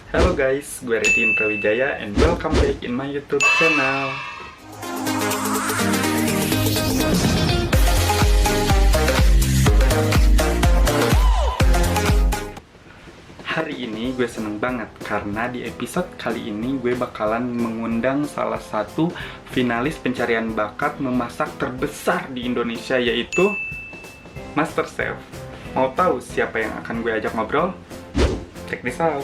Halo guys, gue Redi Indrawijaya and welcome back in my YouTube channel. Hari ini gue seneng banget karena di episode kali ini gue bakalan mengundang salah satu finalis pencarian bakat memasak terbesar di Indonesia, yaitu MasterChef. Mau tahu siapa yang akan gue ajak ngobrol? Check this out.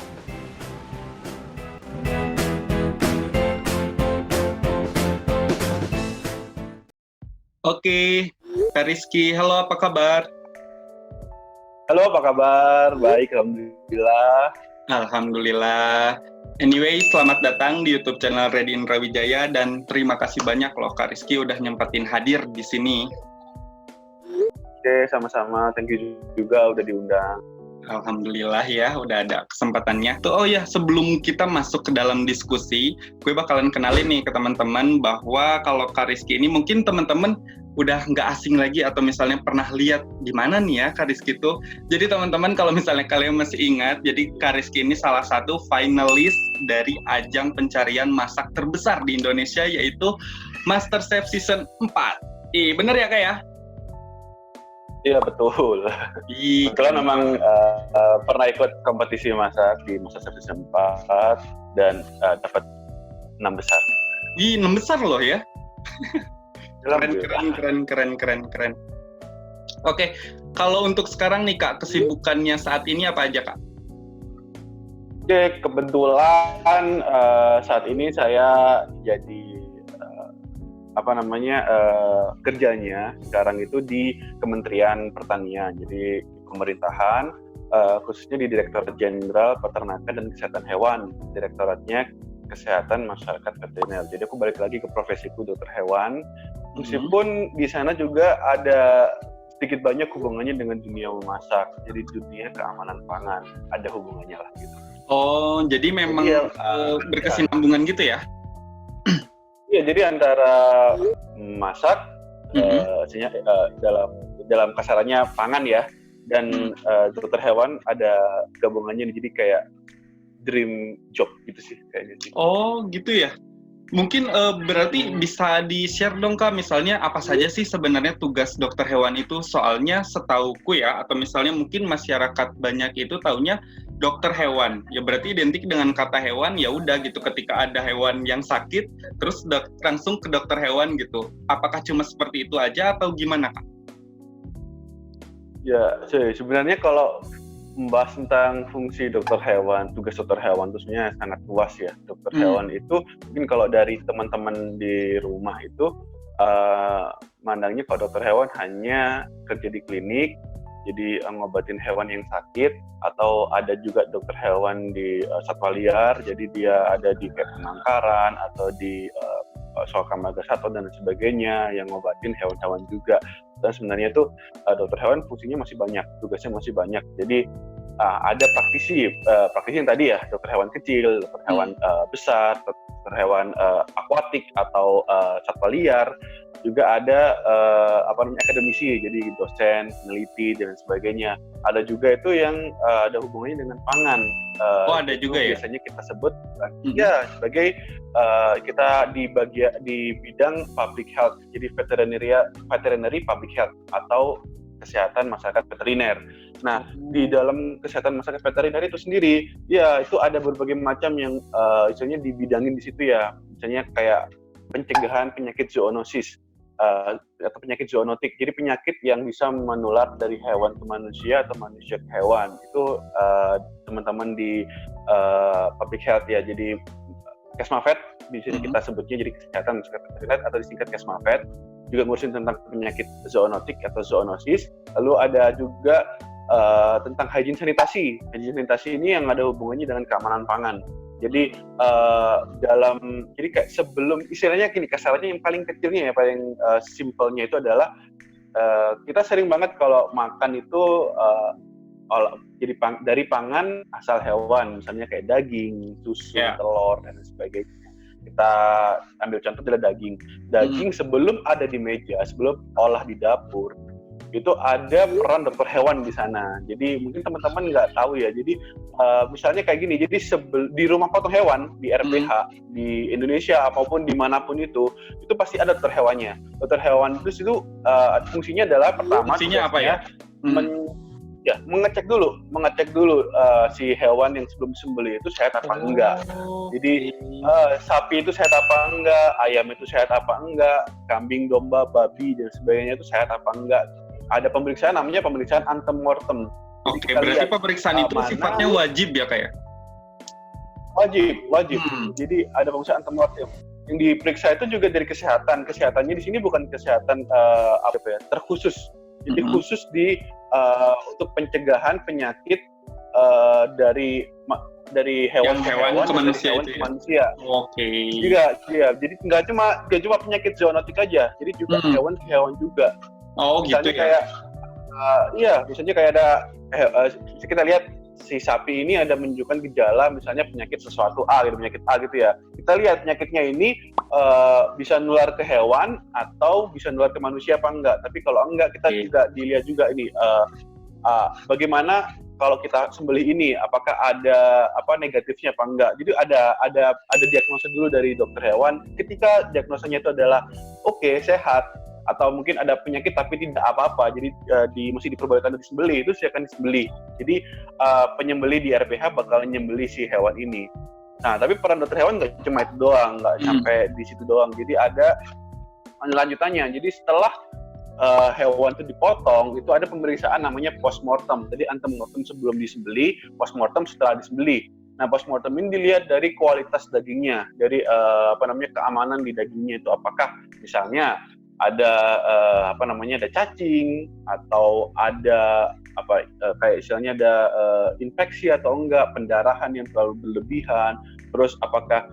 Oke, Kak Rizky, halo, apa kabar? Halo, apa kabar? Baik, alhamdulillah. Alhamdulillah. Anyway, selamat datang di YouTube channel Redi Indrawijaya dan terima kasih banyak loh Kak Rizky udah nyempetin hadir di sini. Oke, sama-sama. Thank you juga udah diundang. Alhamdulillah ya, udah ada kesempatannya. Tuh, oh ya, sebelum kita masuk ke dalam diskusi, gue bakalan kenalin nih ke teman-teman bahwa kalau Kak Rizky ini mungkin teman-teman udah nggak asing lagi atau misalnya pernah lihat di mana nih ya Kak Rizky itu. Jadi teman-teman kalau misalnya kalian masih ingat, jadi Kak Rizky ini salah satu finalis dari ajang pencarian masak terbesar di Indonesia, yaitu MasterChef Season 4. Bener ya Kak ya? Iya, betul. Kebetulan memang pernah ikut kompetisi masak di MasterChef Season 4 dan dapat 6 besar. 6 besar loh ya. Keren. Oke, kalau untuk sekarang nih Kak, kesibukannya saat ini apa aja Kak? Oke, kebetulan saat ini saya jadi kerjanya sekarang itu di Kementerian Pertanian, jadi di pemerintahan, khususnya di Direktorat Jenderal Peternakan dan Kesehatan Hewan, Direktoratnya Kesehatan Masyarakat Veteriner. Jadi aku balik lagi ke profesiku dokter hewan, meskipun di sana juga ada sedikit banyak hubungannya dengan dunia memasak, jadi dunia keamanan pangan ada hubungannya lah gitu. Oh, jadi memang berkesinambungan gitu ya? Iya, jadi antara masak, dalam kasarannya pangan ya, dan dokter hewan ada gabungannya, jadi kayak dream job gitu sih kayaknya sih. Oh, gitu ya. Mungkin berarti bisa di-share dong Kak, misalnya apa saja sih sebenarnya tugas dokter hewan itu? Soalnya setauku ya, atau misalnya mungkin masyarakat banyak itu taunya dokter hewan. Ya berarti identik dengan kata hewan, ya udah gitu, ketika ada hewan yang sakit, terus langsung ke dokter hewan gitu. Apakah cuma seperti itu aja atau gimana Kak? Ya, sebenarnya kalau membahas tentang fungsi dokter hewan, tugas dokter hewan itu sebenarnya sangat luas ya. Dokter hewan itu mungkin kalau dari teman-teman di rumah itu mandangnya kalau dokter hewan hanya kerja di klinik, jadi ngobatin hewan yang sakit, atau ada juga dokter hewan di satwa liar, jadi dia ada di kayak penangkaran atau di Soka Magasato dan sebagainya yang ngobatin hewan-hewan juga. Dan sebenarnya itu dokter hewan fungsinya masih banyak, tugasnya masih banyak. Jadi ada praktisi yang tadi ya, dokter hewan kecil, dokter hewan besar, dokter hewan akuatik atau satwa liar. Juga ada akademisi, jadi dosen, peneliti dan sebagainya. Ada juga itu yang ada hubungannya dengan pangan. Ada juga ya? Biasanya kita sebut ya sebagai kita di bidang public health, jadi veterinary public health atau kesehatan masyarakat veteriner. Nah, di dalam kesehatan masyarakat veteriner itu sendiri, ya itu ada berbagai macam yang misalnya dibidangin di situ ya. Misalnya kayak pencegahan penyakit zoonosis atau penyakit zoonotik. Jadi penyakit yang bisa menular dari hewan ke manusia atau manusia ke hewan. Itu teman-teman di public health ya. Jadi Kesmafet di sini kita sebutnya, jadi kesehatan masyarakat veteriner atau disingkat Kesmafet, juga ngurusin tentang penyakit zoonotik atau zoonosis. Lalu ada juga tentang hygiene sanitasi. Hygiene sanitasi ini yang ada hubungannya dengan keamanan pangan. Jadi jadi kayak sebelum, istilahnya gini, kasarannya yang paling kecilnya ya, paling simpelnya itu adalah kita sering banget kalau makan itu jadi dari pangan asal hewan, misalnya kayak daging, susu, telur dan sebagainya. Kita ambil contoh adalah daging. Daging sebelum ada di meja, sebelum olah di dapur, itu ada peran dokter hewan di sana. Jadi mungkin teman-teman nggak tahu ya. Jadi misalnya kayak gini. Jadi di rumah potong hewan di RPH di Indonesia maupun dimanapun itu pasti ada dokter hewannya. Dokter hewan itu fungsinya adalah pertama fungsinya apa ya? Mengecek dulu si hewan yang sebelum disembelih itu sehat apa enggak. Jadi sapi itu sehat apa enggak, ayam itu sehat apa enggak, kambing, domba, babi dan sebagainya itu sehat apa enggak. Ada pemeriksaan namanya pemeriksaan antemortem. Oke, berarti pemeriksaan itu sifatnya wajib ya kayak? Wajib. Jadi ada pemeriksaan antemortem. Yang diperiksa itu juga dari kesehatan. Kesehatannya di sini bukan kesehatan terkhusus. Jadi khusus untuk pencegahan penyakit dari hewan ke manusia. Oke. Jadi nggak cuma penyakit zoonotik aja. Jadi juga hewan ke hewan juga. Oh, misalnya gitu ya. Misalnya kayak ada kita lihat si sapi ini ada menunjukkan gejala misalnya penyakit sesuatu penyakit A gitu ya. Kita lihat penyakitnya ini bisa nular ke hewan atau bisa nular ke manusia apa enggak. Tapi kalau enggak kita juga dilihat juga ini bagaimana kalau kita sembelih ini apakah ada negatifnya apa enggak. Jadi ada diagnosa dulu dari dokter hewan. Ketika diagnosanya itu adalah oke, sehat, atau mungkin ada penyakit tapi tidak apa-apa, jadi masih diperbolehkan untuk disembelih, itu akan disembelih. Jadi penyembelih di RPH bakal nyembelih si hewan ini. Nah, tapi peran dokter hewan nggak cuma itu doang, nggak sampai di situ doang. Jadi ada lanjutannya. Jadi setelah hewan itu dipotong, itu ada pemeriksaan namanya postmortem. Jadi antemortem sebelum disembelih, postmortem setelah disembelih. Nah, postmortem ini dilihat dari kualitas dagingnya, dari keamanan di dagingnya itu apakah misalnya ada ada cacing atau ada kayak istilahnya ada infeksi atau enggak, pendarahan yang terlalu berlebihan, terus apakah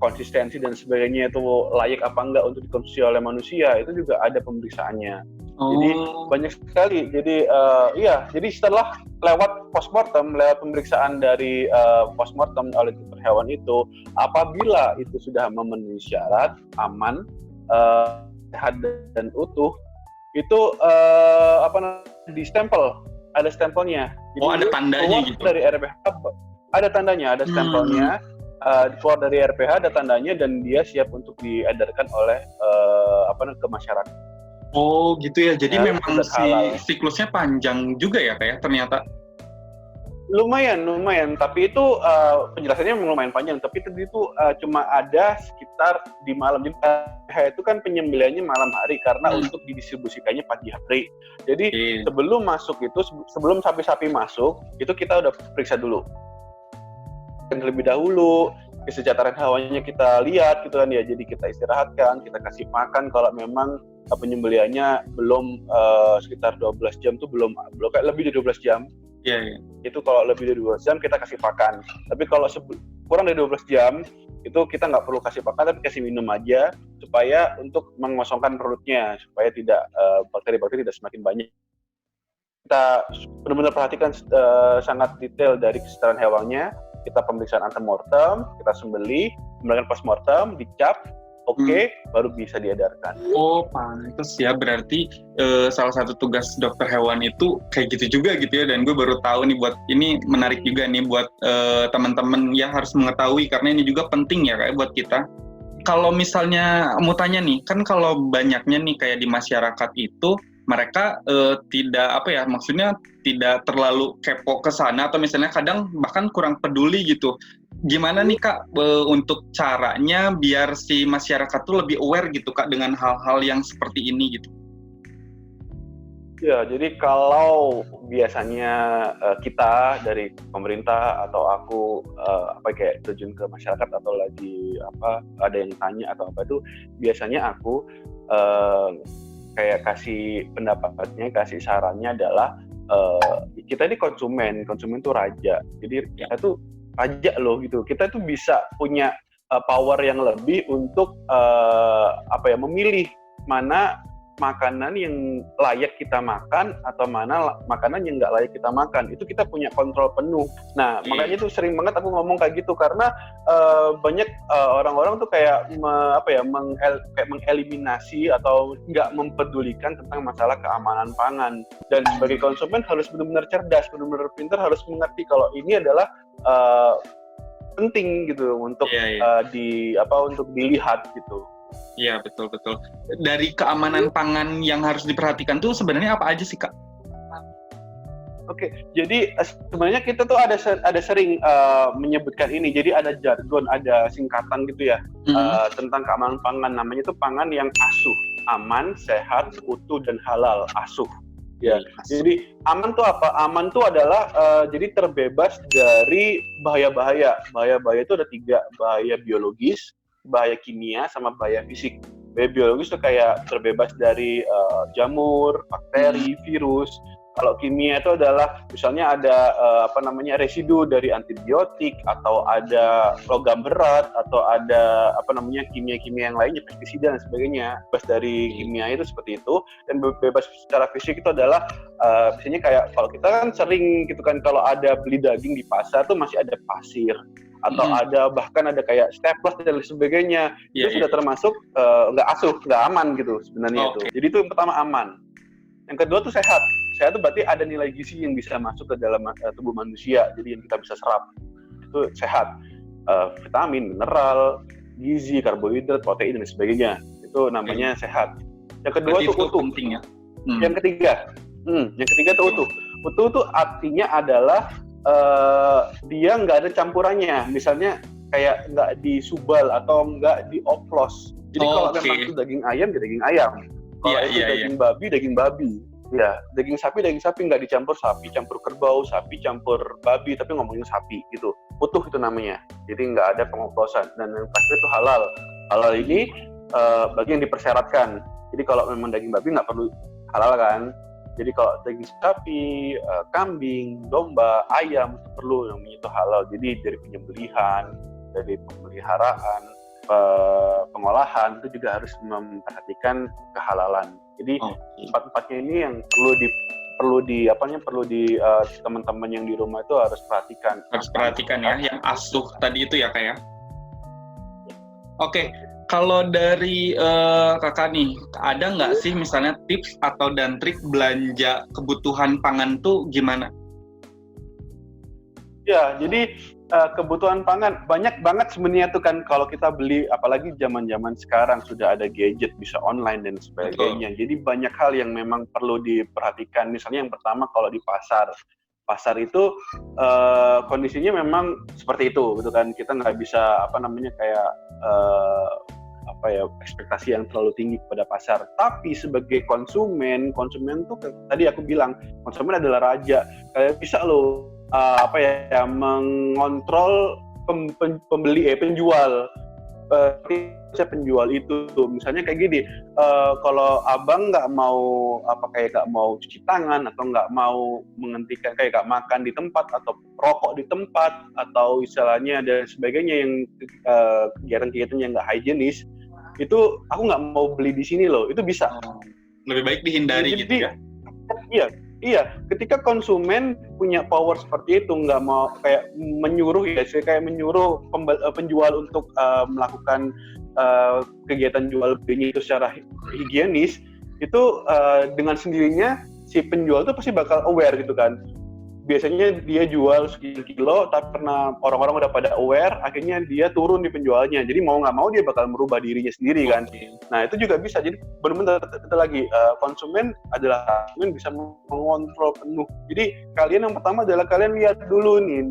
konsistensi dan sebagainya itu layak apa enggak untuk dikonsumsi oleh manusia, itu juga ada pemeriksaannya. Jadi banyak sekali. Jadi jadi setelah lewat postmortem, lewat pemeriksaan dari postmortem oleh dokter hewan itu, apabila itu sudah memenuhi syarat aman, sehat dan utuh, itu di stempel, ada stempelnya. Jadi ada tandanya gitu. Dari RPH ada tandanya, ada stempelnya. Keluar dari RPH ada tandanya dan dia siap untuk diedarkan oleh ke masyarakat. Oh gitu ya. Jadi memang siklusnya panjang juga ya kayak ternyata. Lumayan, tapi itu penjelasannya memang lumayan panjang, tapi itu cuma ada sekitar di malam. Jadi itu kan penyembelihannya malam hari karena untuk didistribusikannya pagi hari. Jadi sebelum masuk itu, sebelum sapi-sapi masuk, itu kita udah periksa dulu. Terlebih dahulu, kesejahteraan hewanya kita lihat gitu kan ya. Jadi kita istirahatkan, kita kasih makan kalau memang penyembelihannya belum sekitar 12 jam tuh belum kayak lebih dari 12 jam. Iya. Itu kalau lebih dari 12 jam kita kasih pakan. Tapi kalau kurang dari 12 jam itu kita nggak perlu kasih pakan, tapi kasih minum aja supaya untuk mengosongkan perutnya, supaya tidak bakteri-bakteri tidak semakin banyak. Kita benar-benar perhatikan sangat detail dari kesejahteraan hewannya. Kita pemeriksaan antemortem, kita sembelih, kemudian postmortem, dicap, baru bisa diedarkan. Oh, pantes ya. Berarti salah satu tugas dokter hewan itu kayak gitu juga gitu ya. Dan gue baru tahu nih, buat ini menarik juga nih buat teman-teman yang harus mengetahui, karena ini juga penting ya kayak buat kita. Kalau misalnya mau tanya nih, kan kalau banyaknya nih kayak di masyarakat itu mereka maksudnya tidak terlalu kepo ke sana, atau misalnya kadang bahkan kurang peduli gitu. Gimana nih Kak untuk caranya biar si masyarakat tuh lebih aware gitu Kak dengan hal-hal yang seperti ini gitu? Ya, jadi kalau biasanya kita dari pemerintah atau aku kayak terjun ke masyarakat atau lagi ada yang tanya atau apa itu, biasanya aku kayak kasih pendapatnya, kasih sarannya adalah kita ini konsumen itu raja. Jadi kita tuh raja loh gitu. Kita tuh bisa punya power yang lebih untuk memilih mana makanan yang layak kita makan atau mana makanan yang nggak layak kita makan. Itu kita punya kontrol penuh. Nah, makanya tuh sering banget aku ngomong kayak gitu karena banyak orang-orang tuh kayak mengeliminasi atau nggak mempedulikan tentang masalah keamanan pangan. Dan sebagai konsumen harus benar-benar cerdas, benar-benar pintar, harus mengerti kalau ini adalah penting gitu untuk untuk dilihat gitu. Iya, betul. Dari keamanan pangan yang harus diperhatikan tuh sebenarnya apa aja sih, Kak? Oke, jadi sebenarnya kita tuh ada sering menyebutkan ini. Jadi ada jargon, ada singkatan gitu ya tentang keamanan pangan. Namanya tuh pangan yang asuh, aman, sehat, utuh dan halal. Asuh. Ya. Jadi aman tuh apa? Aman tuh adalah jadi terbebas dari bahaya-bahaya. Bahaya-bahaya itu ada 3, bahaya biologis, bahaya kimia, sama bahaya fisik. Bahaya biologis itu kayak terbebas dari jamur, bakteri, virus. Kalau kimia itu adalah misalnya ada residu dari antibiotik atau ada logam berat atau ada kimia-kimia yang lainnya, pestisida dan sebagainya. Bebas dari kimia itu seperti itu. Dan bebas secara fisik itu adalah misalnya kayak kalau kita kan sering gitu kan kalau ada beli daging di pasar tuh masih ada pasir atau bahkan ada kayak staples dan sebagainya. Itu sudah termasuk nggak asuh, nggak aman gitu sebenarnya itu. Jadi itu yang pertama aman. Yang kedua tuh sehat. Sehat itu berarti ada nilai gizi yang bisa masuk ke dalam tubuh manusia, jadi yang kita bisa serap. Itu sehat. Vitamin, mineral, gizi, karbohidrat, protein dan sebagainya. Itu namanya sehat. Yang kedua tuh utuh. Penting, ya? Yang ketiga tuh utuh. Utuh tuh artinya adalah dia nggak ada campurannya. Misalnya kayak nggak disubal atau nggak dioplos. Jadi kalau memang itu daging ayam, ya daging ayam. Kalau itu daging babi, daging babi. Ya, daging sapi nggak dicampur sapi, campur kerbau, sapi campur babi, tapi ngomongin sapi gitu. Utuh itu namanya. Jadi nggak ada pengoplosan. Dan yang terakhir itu halal. Halal ini bagi yang dipersyaratkan. Jadi kalau memang daging babi nggak perlu halal kan. Jadi kalau daging sapi, kambing, domba, ayam itu perlu, namanya itu halal. Jadi dari penyembelihan, dari pemeliharaan, pengolahan itu juga harus memperhatikan kehalalan. Jadi empat-empatnya ini yang perlu di teman-teman yang di rumah itu harus perhatikan. Harus perhatikan ya, yang asuh tadi itu ya Kak ya. Oke, kalau dari Kakak nih, ada nggak sih misalnya tips atau dan trik belanja kebutuhan pangan tuh gimana? Ya, jadi kebutuhan pangan banyak banget sebenarnya tuh kan kalau kita beli, apalagi zaman-zaman sekarang sudah ada gadget, bisa online dan sebagainya. Betul. Jadi banyak hal yang memang perlu diperhatikan. Misalnya yang pertama kalau di pasar itu kondisinya memang seperti itu gitu kan. Kita nggak bisa ekspektasi yang terlalu tinggi kepada pasar. Tapi sebagai konsumen tuh tadi aku bilang konsumen adalah raja. Kayak bisa loh mengontrol penjual. Penjual itu misalnya kayak gini, kalau abang nggak mau cuci tangan atau nggak mau menghentikan kayak nggak makan di tempat atau rokok di tempat atau istilahnya dan sebagainya yang kegiatan-kegiatan yang nggak higienis, itu aku nggak mau beli di sini loh. Itu bisa. Lebih baik dihindari. Jadi, gitu ya. Iya, ketika konsumen punya power seperti itu, nggak mau kayak menyuruh penjual untuk melakukan kegiatan jual belinya itu secara higienis, itu dengan sendirinya si penjual itu pasti bakal aware gitu kan. Biasanya dia jual sekian kilo, tapi karena orang-orang udah pada aware, akhirnya dia turun di penjualnya. Jadi mau nggak mau dia bakal merubah dirinya sendiri kan. Nah itu juga bisa. Jadi benar-benar konsumen bisa mengontrol penuh. Jadi kalian yang pertama adalah kalian lihat dulu nih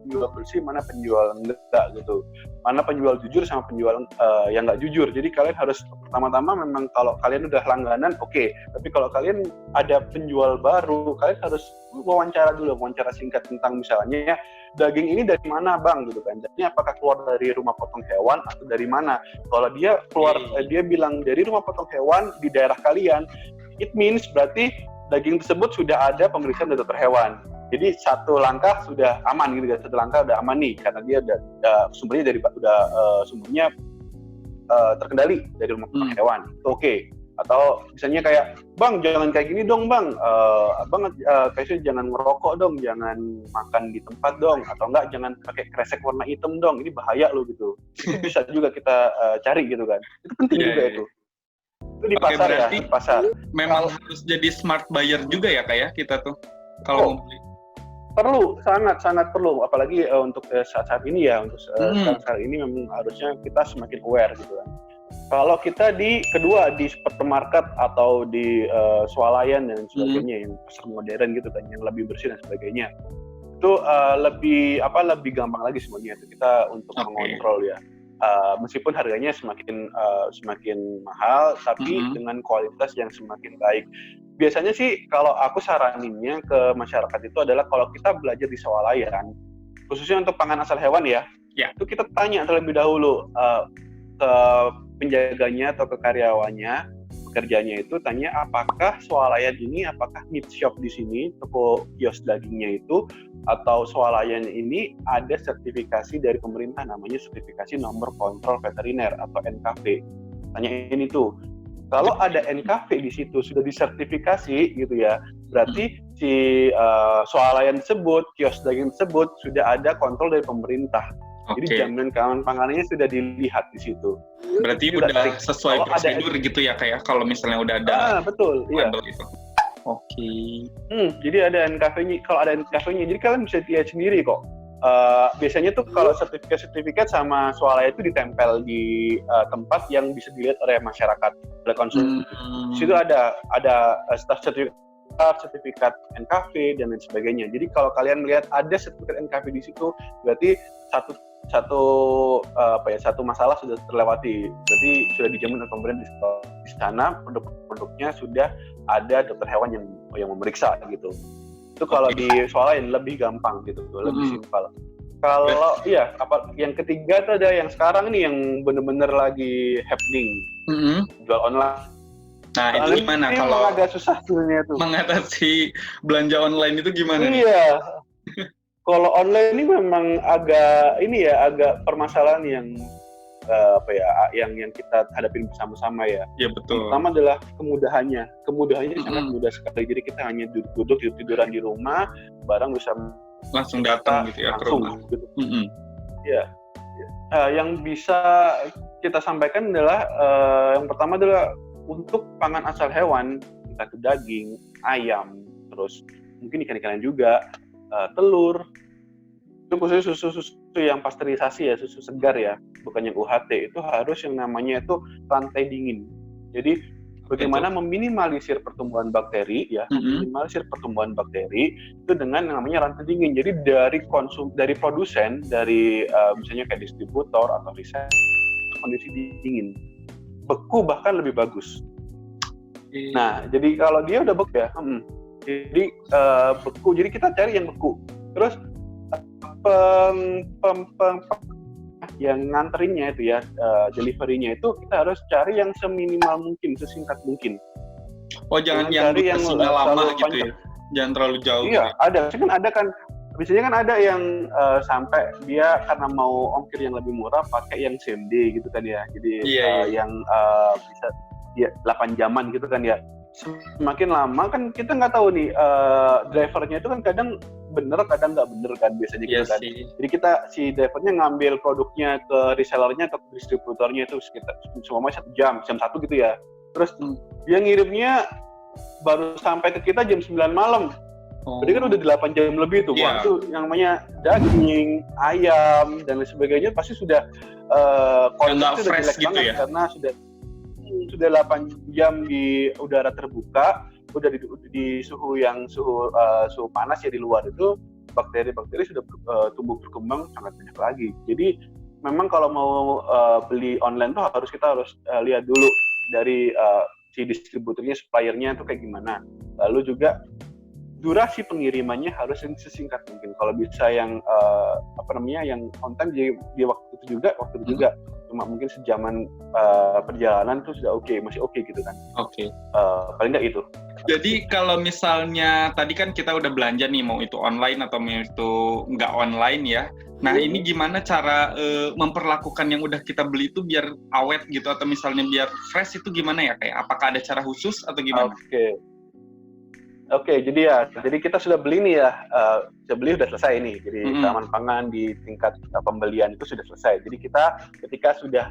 penjual bersih, mana penjual enggak gitu. Mana penjual jujur sama penjual yang nggak jujur. Jadi kalian harus pertama-tama memang kalau kalian udah langganan, oke. Tapi kalau kalian ada penjual baru, kalian harus wawancara singkat tentang misalnya daging ini dari mana bang gitu kan. Jadi apakah keluar dari rumah potong hewan atau dari mana? Kalau dia keluar, dia bilang dari rumah potong hewan di daerah kalian, it means berarti daging tersebut sudah ada pemeriksaan dokter hewan. Jadi satu langkah sudah aman gitu kan, satu langkah udah aman nih karena dia udah sumbernya sumbernya terkendali dari rumah potong hewan. Oke. Atau misalnya kayak, bang jangan kayak gini dong bang, bang kayaknya jangan ngerokok dong, jangan makan di tempat dong, atau enggak jangan pakai kresek warna hitam dong, ini bahaya lo gitu. Itu bisa juga kita cari gitu kan. Itu penting juga itu. Itu di pasar ya, di pasar. Memang harus jadi smart buyer juga ya kayak kita tuh kalau mau beli. Perlu, sangat perlu, apalagi untuk saat ini ya, untuk saat ini memang harusnya kita semakin aware gitu kan. Kalau kita di supermarket atau di swalayan dan sebagainya, yang pasar modern gitu kan, yang lebih bersih dan sebagainya, itu lebih gampang lagi semuanya itu kita untuk mengontrol ya. Meskipun harganya semakin mahal, tapi dengan kualitas yang semakin baik. Biasanya sih kalau aku saraninnya ke masyarakat itu adalah kalau kita belajar di swalayan, khususnya untuk pangan asal hewan ya, itu kita tanya terlebih dahulu ke penjaganya atau ke karyawannya, pekerjanya itu tanya apakah swalayan ini, apakah meat shop di sini, toko kios dagingnya itu, atau swalayan ini ada sertifikasi dari pemerintah namanya sertifikasi nomor kontrol veteriner atau NKV. Tanyain itu. Kalau ada NKV di situ sudah disertifikasi gitu ya, berarti si swalayan tersebut, kios daging tersebut sudah ada kontrol dari pemerintah. Jadi jaminan keamanan panganannya sudah dilihat di situ. Berarti udah sesuai prosedur gitu ya kayak kalau misalnya udah ada. Betul, iya. Itu. Jadi ada NKV-nya. Kalau ada NKV-nya, jadi kalian bisa lihat sendiri kok. Biasanya tuh kalau sertifikat sama swalayan itu ditempel di tempat yang bisa dilihat oleh masyarakat, oleh konsumen. Di situ ada sertifikat NKV dan lain sebagainya. Jadi kalau kalian melihat ada sertifikat NKV di situ, berarti satu masalah sudah terlewati. Berarti sudah dijamin oleh pemerintah di sana, produk-produknya sudah ada dokter hewan yang memeriksa gitu. Itu kalau di swalayan lebih gampang gitu, lebih simpel. Kalau yang ketiga itu ada yang sekarang nih yang benar-benar lagi happening, jual online. Nah, itu gimana kalau agak susah sebenarnya tuh mengatasi belanja online itu gimana? Iya. Kalau online ini memang agak permasalahan yang yang kita hadapin bersama-sama ya. Iya betul. Pertama adalah kemudahannya sangat mudah sekali. Jadi kita hanya duduk tiduran di rumah, barang bisa langsung datang gitu ya ke rumah. Gitu. Iya. Yang bisa kita sampaikan adalah yang pertama adalah untuk pangan asal hewan, entah itu daging, ayam, terus mungkin ikan-ikanan juga, telur, itu khususnya susu yang pasteurisasi ya, susu segar ya, bukan yang UHT, itu harus yang namanya itu rantai dingin. Jadi bagaimana meminimalisir pertumbuhan bakteri ya, minimalisir pertumbuhan bakteri itu dengan yang namanya rantai dingin. Jadi dari produsen, dari misalnya kayak distributor atau reseller, kondisi dingin, beku bahkan lebih bagus. Nah, jadi kalau dia udah beku ya, jadi beku. Jadi kita cari yang beku. Terus yang nganterinnya itu ya, delivery-nya itu kita harus cari yang seminimal mungkin, sesingkat mungkin. Oh, jangan yang durasinya lama gitu panjang. Ya? Jangan terlalu jauh. Iya, biasanya kan ada yang sampai dia karena mau ongkir yang lebih murah pakai yang same day gitu kan ya. Jadi yang bisa 8 jaman gitu kan ya. Semakin lama kan kita nggak tahu nih, drivernya itu kan kadang bener kadang nggak bener kan biasanya gitu kan. Jadi si drivernya ngambil produknya ke resellernya atau ke distributornya itu sekitar semuanya 1 jam 1 gitu ya. Terus dia ngirimnya baru sampai ke kita jam 9 malam. Jadi kan udah 8 jam lebih tuh. Wah, itu yang namanya daging, ayam dan lain sebagainya pasti sudah kualitasnya sudah jelek gitu banget ya? Karena sudah 8 jam di udara terbuka, udah di suhu panas ya di luar itu, bakteri-bakteri sudah tumbuh berkembang sangat banyak lagi. Jadi memang kalau mau beli online tuh kita harus lihat dulu dari si distributornya, suppliernya itu kayak gimana. Lalu juga durasi pengirimannya harus yang sesingkat mungkin. Kalau bisa yang yang on time di waktu itu juga. Cuma mungkin sejaman perjalanan tuh sudah masih oke gitu kan. Paling nggak itu. Jadi kalau misalnya tadi kan kita udah belanja nih, mau itu online atau mau itu nggak online ya. Nah, ini gimana cara memperlakukan yang udah kita beli itu biar awet gitu, atau misalnya biar fresh itu gimana ya? Kayak apakah ada cara khusus atau gimana? Oke, jadi kita sudah beli nih ya, sudah beli udah selesai nih. Jadi keamanan pangan di tingkat pembelian itu sudah selesai. Jadi kita ketika sudah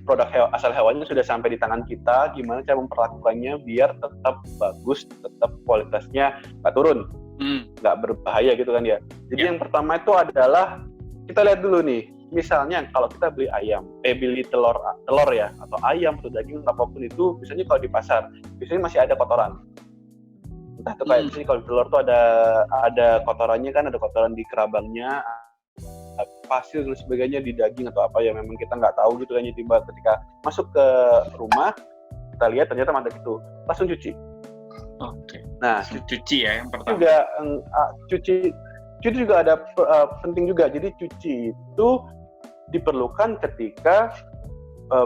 produk asal hewannya sudah sampai di tangan kita, gimana cara memperlakukannya biar tetap bagus, tetap kualitasnya nggak turun, nggak berbahaya gitu kan ya. Jadi yang pertama itu adalah kita lihat dulu nih, misalnya kalau kita beli beli telur ya, atau ayam atau daging apapun itu, biasanya kalau di pasar, biasanya masih ada kotoran. Entah itu kayak misalnya kalau telur tuh ada kotorannya kan, ada kotoran di kerabangnya, pasir dan sebagainya di daging atau apa ya, memang kita nggak tahu gitu kan. Tiba ketika masuk ke rumah kita lihat ternyata ada gitu, langsung cuci. Oke. Nah, cuci ya yang pertama. Juga cuci juga ada penting juga. Jadi cuci itu diperlukan ketika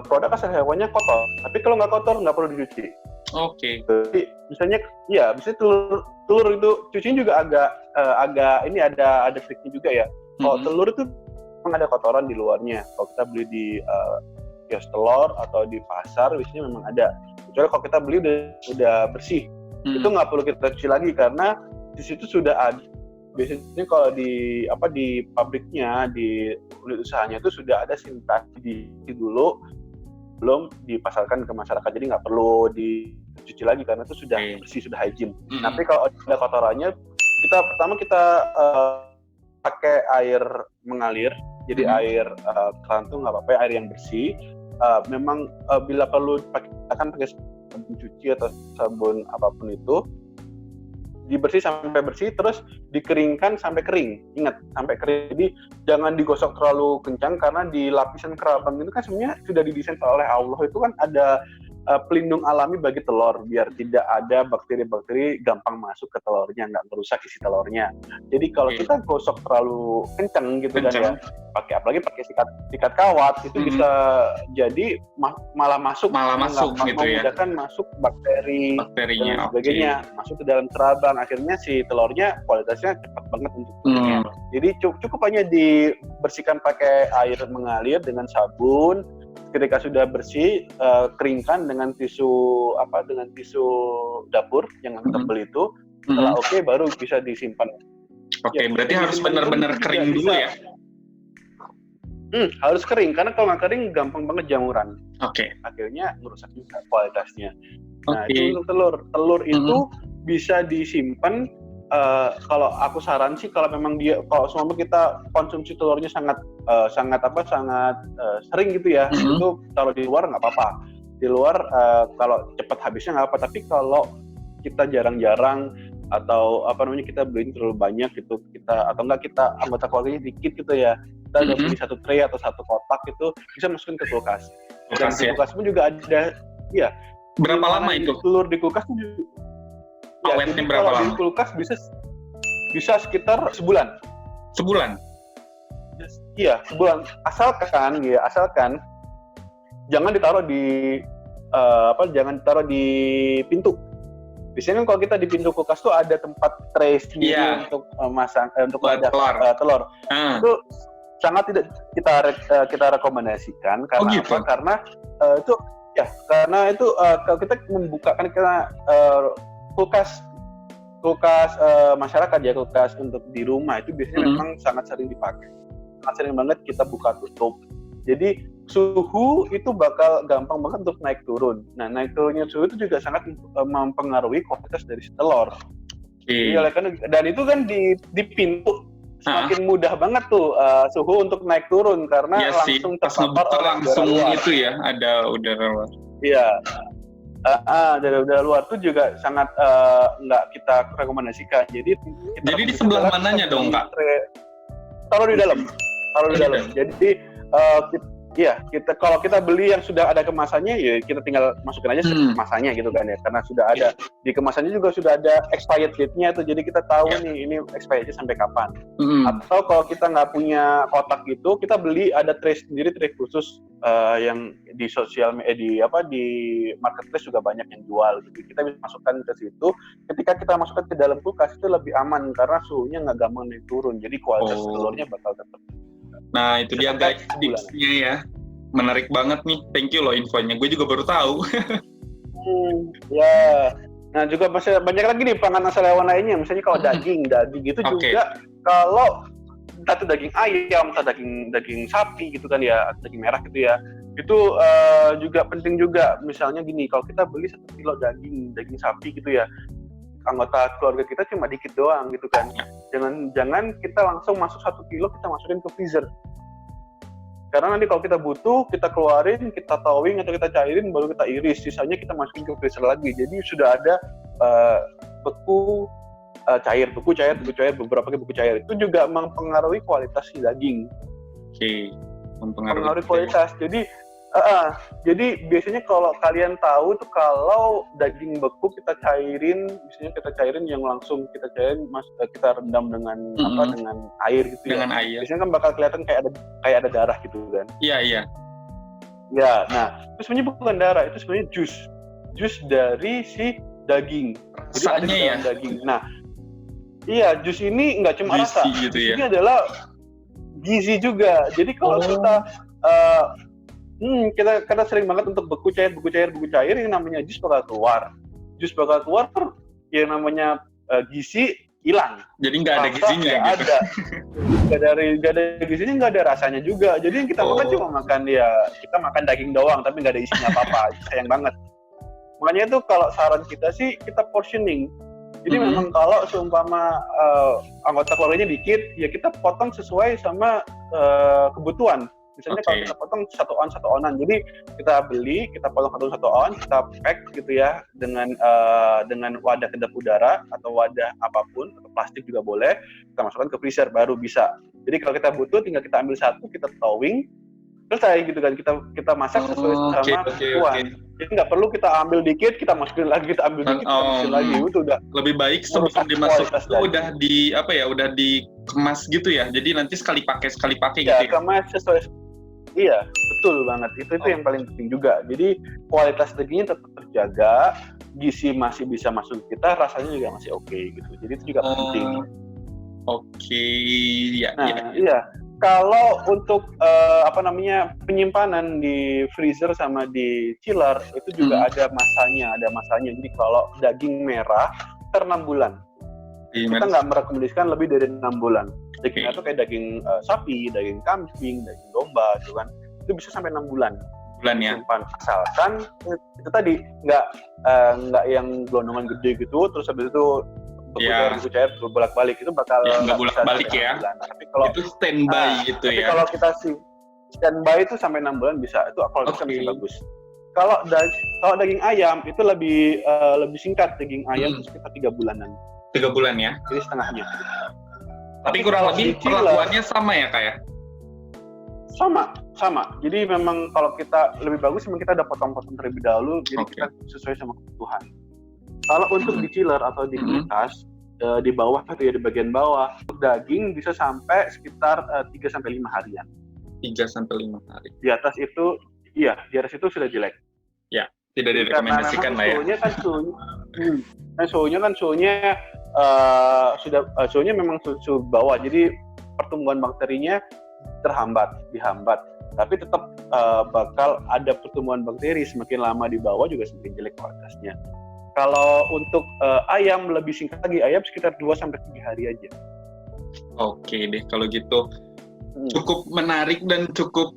produk asal hewannya kotor. Tapi kalau nggak kotor nggak perlu dicuci. Oke. Jadi misalnya telur itu cucinya juga agak ini ada triknya juga ya. Kalau telur itu memang ada kotoran di luarnya. Kalau kita beli di kios telur atau di pasar biasanya memang ada. Kecuali kalau kita beli udah bersih, itu nggak perlu kita cuci lagi karena di situ sudah ada. Biasanya kalau di pabriknya, di unit usahanya itu sudah ada sintetis dulu, belum dipasarkan ke masyarakat, jadi nggak perlu dicuci lagi karena itu sudah bersih, sudah hygiene. Tapi kalau ada kotorannya, kita pakai air mengalir, jadi air keran tuh nggak apa-apa, air yang bersih. Memang bila perlu pakai sabun cuci atau sabun apapun itu, dibersih sampai bersih, terus dikeringkan sampai kering. Ingat, sampai kering. Jadi jangan digosok terlalu kencang karena di lapisan kerabang itu kan sebenarnya sudah didesain oleh Allah, itu kan ada pelindung alami bagi telur biar tidak ada bakteri-bakteri gampang masuk ke telurnya, nggak merusak isi telurnya. Jadi kalau kita gosok terlalu kencang gitu kan ya, apalagi pakai sikat kawat itu bisa jadi malah masuk gitu ya, memudahkan masuk bakterinya dan sebagainya masuk ke dalam kerabang, akhirnya si telurnya kualitasnya cepat banget untuk keringnya. Jadi cukup hanya dibersihkan pakai air mengalir dengan sabun. Ketika sudah bersih, keringkan dengan tisu dapur yang tebal itu. Setelah baru bisa disimpan. Berarti harus benar-benar kering dulu ya? Harus kering, karena kalau nggak kering gampang banget jamuran. Akhirnya merusak juga kualitasnya. Nah, itu untuk telur. Telur itu bisa disimpan. Kalau aku saran sih, kalau memang kalau selama kita konsumsi telurnya sangat sering gitu ya, itu taruh di luar nggak apa-apa. Di luar kalau cepat habisnya nggak apa. Tapi kalau kita jarang-jarang atau kita beliin terlalu banyak gitu, atau enggak kita anggota keluarganya dikit gitu ya, kita udah beli satu tray atau satu kotak itu bisa masukin ke kulkas. Dan di kulkas pun juga ada, ya. Berapa lama itu? Telur di kulkas pun juga. Awetnya berapa lama? Di kulkas bisa sekitar sebulan. Sebulan? Iya, sebulan. Asalkan jangan ditaruh di pintu. Biasanya kan kalau kita di pintu kulkas tuh ada tempat tray sendiri untuk untuk telur. Itu sangat tidak kita rekomendasikan karena apa? Karena itu ya, karena itu kalau kita membukakan kulkas masyarakat ya, kulkas untuk di rumah itu biasanya memang sangat sering dipakai, sangat sering banget kita buka tutup. Jadi suhu itu bakal gampang banget untuk naik turun. Nah, naik turunnya suhu itu juga sangat mempengaruhi kualitas dari telur. Dan itu kan di pintu semakin mudah banget tuh suhu untuk naik turun karena langsung terpapar langsung itu ya, ada udara luar. Iya. Dari udara luar itu juga sangat nggak kita rekomendasikan. Jadi di sebelah mananya dong, Kak? Taruh di dalam. Jadi kalau kita beli yang sudah ada kemasannya, ya kita tinggal masukin aja kemasannya gitu kan ya, karena sudah ada di kemasannya juga sudah ada expired date-nya tuh, jadi kita tahu nih ini expirednya sampai kapan. Atau kalau kita nggak punya kotak gitu, kita beli ada tray sendiri, tray khusus yang di di marketplace juga banyak yang jual. Jadi kita bisa masukkan ke situ. Ketika kita masukkan ke dalam kulkas itu lebih aman karena suhunya nggak gampang naik turun, jadi kualitas telurnya bakal tetap Nah, itu dia Sampai guys sebulan. tipsnya ya. Menarik banget nih. Thank you loh infonya. Gue juga baru tahu. Ya. Nah, juga masih banyak lagi nih panganan asal hewan lainnya. Misalnya kalau daging itu juga kalau entah itu daging ayam, entah daging sapi gitu kan ya, daging merah gitu ya. Itu juga penting juga. Misalnya gini, kalau kita beli 1 kilo daging sapi gitu ya, anggota keluarga kita cuma dikit doang gitu kan. Jangan kita langsung masuk 1 kilo kita masukin ke freezer. Karena nanti kalau kita butuh, kita keluarin, kita towing atau kita cairin, baru kita iris. Sisanya kita masukin ke freezer lagi. Jadi sudah ada beku cair, beberapa beku cair. Itu juga mempengaruhi kualitas si daging. Oke, mempengaruhi kualitas. Jadi biasanya kalau kalian tahu tuh kalau daging beku kita cairin, misalnya kita cairin yang langsung kita cairin, kita rendam dengan dengan air gitu dengan ya. air. Biasanya kan bakal kelihatan kayak ada darah gitu kan. Iya. Ya, nah itu sebenarnya bukan darah, itu sebenarnya jus dari si daging. Jadi ada di dalam daging. Nah, iya, jus ini nggak cuma rasa, gitu jus ya. ini adalah gizi juga. Jadi kalau kita sering banget untuk beku cair, yang namanya jus bakal keluar. Jus bakal keluar, yang namanya gizi hilang. Jadi nggak ada gizinya gitu. Nggak ada gizinya, nggak ada rasanya juga. Jadi yang kita makan cuma kita makan daging doang, tapi nggak ada isinya apa-apa. Sayang banget. Makanya itu kalau saran kita sih, kita portioning. Jadi memang kalau seumpama anggota keluarganya dikit, ya kita potong sesuai sama kebutuhan. Misalnya kalau kita potong satu onan, jadi kita beli, kita potong satu on, kita pack gitu ya dengan wadah kedap udara atau wadah apapun, atau plastik juga boleh, kita masukkan ke freezer baru bisa. Jadi kalau kita butuh, tinggal kita ambil satu, kita towing, selesai gitu kan, kita masak sesuai sama kebutuhan. Jadi nggak perlu kita ambil dikit, kita masukin lagi, kita ambil dikit, kita masukin lagi, itu udah lebih baik sebelum dimasuk itu udah udah dikemas gitu ya. Jadi nanti sekali pakai gitu. Ya, kemas sesuai. Iya, betul banget. Itu yang paling penting juga. Jadi kualitas dagingnya tetap terjaga, gizi masih bisa masuk kita, rasanya juga masih oke gitu. Jadi itu juga penting. Iya. Kalau untuk penyimpanan di freezer sama di chiller itu juga ada masanya. Jadi kalau daging merah 6 bulan. Kita nggak merekomendasikan lebih dari 6 bulan. Daging itu kayak daging sapi, daging kambing, daging domba, gitu kan. Itu bisa sampai 6 bulan. Ya. Asalkan itu tadi nggak yang gelondongan gede gitu, terus habis itu beku cair bolak-balik, itu bakal nggak bolak-balik ya. Tapi kalau itu standby gitu tapi ya. Kalau kita sih standby itu sampai 6 bulan bisa. Itu kalau bisa masih bagus. Kalau daging ayam itu lebih singkat, daging ayam sekitar 3 bulanan. 3 bulan ya? Jadi setengahnya. Tapi kurang lebih perlakuannya sama ya Kak ya? Sama. Jadi memang kalau kita lebih bagus, memang kita ada potong-potong terlebih dahulu, jadi kita sesuai sama kebutuhan. Kalau untuk di chiller atau di kulkas, di bawah atau di bagian bawah, daging bisa sampai sekitar 3-5 harian. 3-5 hari. Di atas itu sudah jelek. Ya, tidak direkomendasikan lah ya. Suhunya memang suhu bawah, jadi pertumbuhan bakterinya dihambat. Tapi tetap bakal ada pertumbuhan bakteri, semakin lama di bawah juga semakin jelek kualitasnya. Kalau untuk ayam lebih singkat lagi, ayam sekitar 2-3 hari aja. Oke deh, kalau gitu cukup menarik dan cukup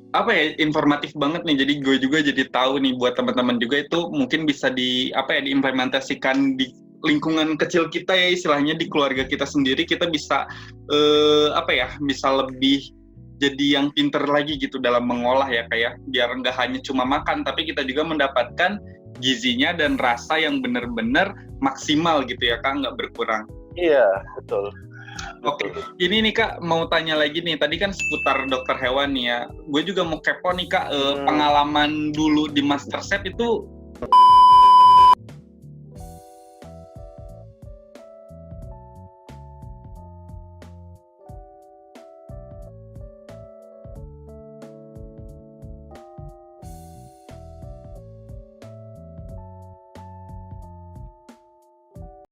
informatif banget nih. Jadi gue juga jadi tahu nih, buat teman-teman juga itu mungkin bisa diimplementasikan di lingkungan kecil kita ya, istilahnya di keluarga kita sendiri. Kita bisa bisa lebih jadi yang pinter lagi gitu dalam mengolah ya kayak, biar nggak hanya cuma makan, tapi kita juga mendapatkan gizinya dan rasa yang benar-benar maksimal gitu ya Kak, nggak berkurang. Iya, betul. Oke, ini nih Kak, mau tanya lagi nih, tadi kan seputar dokter hewan nih ya, gue juga mau kepo nih Kak, pengalaman dulu di MasterChef itu